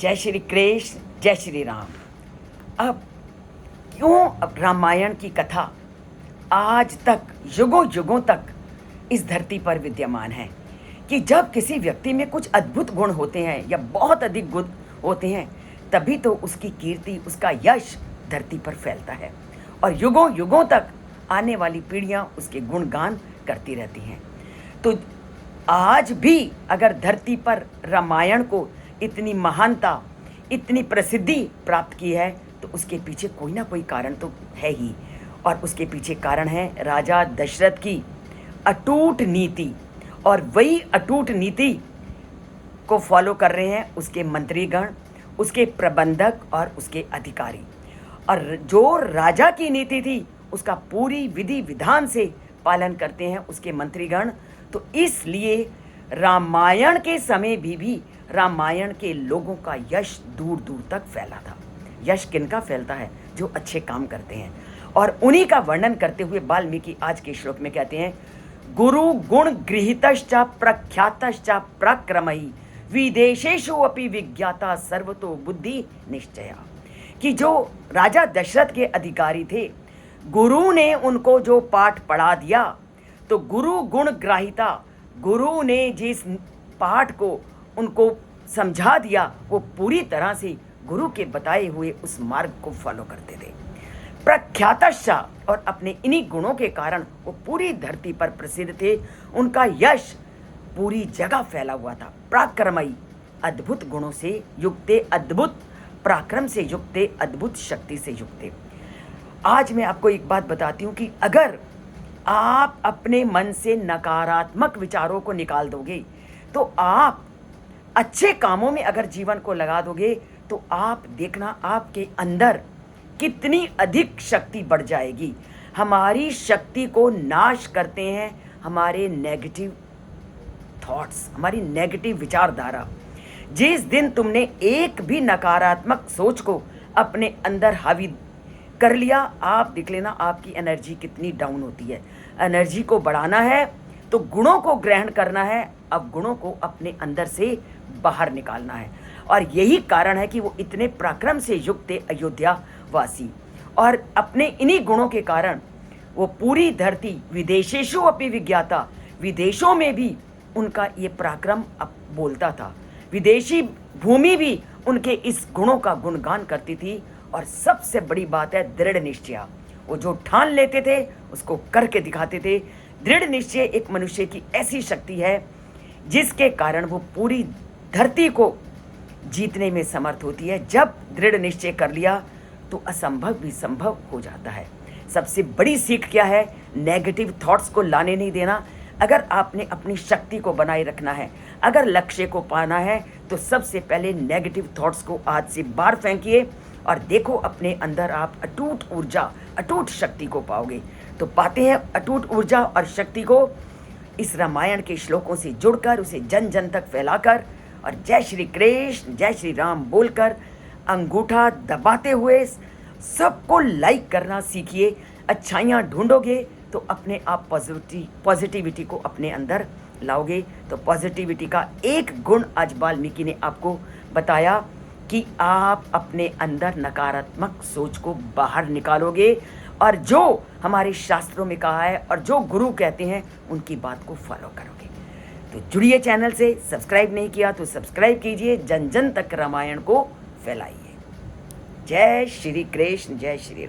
जय श्री कृष्ण, जय श्री राम। अब क्यों रामायण की कथा आज तक युगों युगों तक इस धरती पर विद्यमान है कि जब किसी व्यक्ति में कुछ अद्भुत गुण होते हैं या बहुत अधिक गुण होते हैं तभी तो उसकी कीर्ति, उसका यश धरती पर फैलता है और युगों युगों तक आने वाली पीढ़ियां उसके गुणगान करती रहती हैं। तो आज भी अगर धरती पर रामायण को इतनी महानता, इतनी प्रसिद्धि प्राप्त की है तो उसके पीछे कोई ना कोई कारण तो है ही। और उसके पीछे कारण है राजा दशरथ की अटूट नीति, और वही अटूट नीति को फॉलो कर रहे हैं उसके मंत्रीगण, उसके प्रबंधक और उसके अधिकारी। और जो राजा की नीति थी उसका पूरी विधि विधान से पालन करते हैं उसके मंत्रीगण। तो इसलिए रामायण के समय भी रामायण के लोगों का यश दूर दूर तक फैला था। यश किनका फैलता है? जो अच्छे काम करते हैं। और उन्हीं का वर्णन करते हुए वाल्मीकि आज के श्लोक में कहते हैं, गुरु गुण गृहीतश्च प्रख्यातश्च प्रक्रमहि विदेशेषु अपि विज्ञाता सर्वतो बुद्धि निश्चया। कि जो राजा दशरथ के अधिकारी थे, गुरु ने उनको जो पाठ पढ़ा दिया, तो गुरु गुण ग्राहिता, गुरु ने जिस पाठ को उनको समझा दिया वो पूरी तरह से गुरु के बताए हुए उस मार्ग को फॉलो करते थे। प्रख्यातश्च, और अपने इन्हीं गुणों के कारण वो पूरी धरती पर प्रसिद्ध थे। उनका यश पूरी जगह फैला हुआ था। पराक्रमयी, अद्भुत गुणों से युक्त, अद्भुत पराक्रम से युक्त, अद्भुत शक्ति से युक्त। आज मैं आपको एक बात बताती हूँ कि अगर आप अपने मन से नकारात्मक विचारों को निकाल दोगे, तो आप अच्छे कामों में अगर जीवन को लगा दोगे, तो आप देखना आपके अंदर कितनी अधिक शक्ति बढ़ जाएगी। हमारी शक्ति को नाश करते हैं हमारे नेगेटिव थॉट्स, हमारी नेगेटिव विचारधारा। जिस दिन तुमने एक भी नकारात्मक सोच को अपने अंदर हावी कर लिया, आप देख लेना आपकी एनर्जी कितनी डाउन होती है। एनर्जी को बढ़ाना है तो गुणों को ग्रहण करना है, अब गुणों को अपने अंदर से बाहर निकालना है। और यही कारण है कि वो इतने पराक्रम से युक्त अयोध्या वासी, और अपने इन्हीं गुणों के कारण वो पूरी धरती विदेशेषु अपि विज्ञाता, विदेशों में भी उनका ये पराक्रम अब बोलता था। विदेशी भूमि भी उनके इस गुणों का गुणगान करती थी। और सबसे बड़ी बात है दृढ़ निश्चय। वो जो ठान लेते थे उसको करके दिखाते थे। दृढ़ निश्चय एक मनुष्य की ऐसी शक्ति है जिसके कारण वो पूरी धरती को जीतने में समर्थ होती है। जब दृढ़ निश्चय कर लिया तो असंभव भी संभव हो जाता है। सबसे बड़ी सीख क्या है? नेगेटिव थॉट्स को लाने नहीं देना। अगर आपने अपनी शक्ति को बनाए रखना है, अगर लक्ष्य को पाना है, तो सबसे पहले नेगेटिव थॉट्स को आज से बाहर फेंकिए और देखो अपने अंदर आप अटूट ऊर्जा, अटूट शक्ति को पाओगे। तो पाते हैं अटूट ऊर्जा और शक्ति को इस रामायण के श्लोकों से जुड़कर, उसे जन जन तक फैलाकर और जय श्री कृष्ण, जय श्री राम बोलकर अंगूठा दबाते हुए सबको लाइक करना सीखिए। अच्छाइयाँ ढूंढोगे तो अपने आप पॉजिटिविटी को अपने अंदर लाओगे। तो पॉजिटिविटी का एक गुण आज वाल्मीकि ने आपको बताया कि आप अपने अंदर नकारात्मक सोच को बाहर निकालोगे और जो हमारे शास्त्रों में कहा है और जो गुरु कहते हैं उनकी बात को फॉलो करोगे। तो जुड़िए चैनल से। सब्सक्राइब नहीं किया तो सब्सक्राइब कीजिए। जन जन तक रामायण को फैलाइए। जय श्री कृष्ण, जय श्री राम।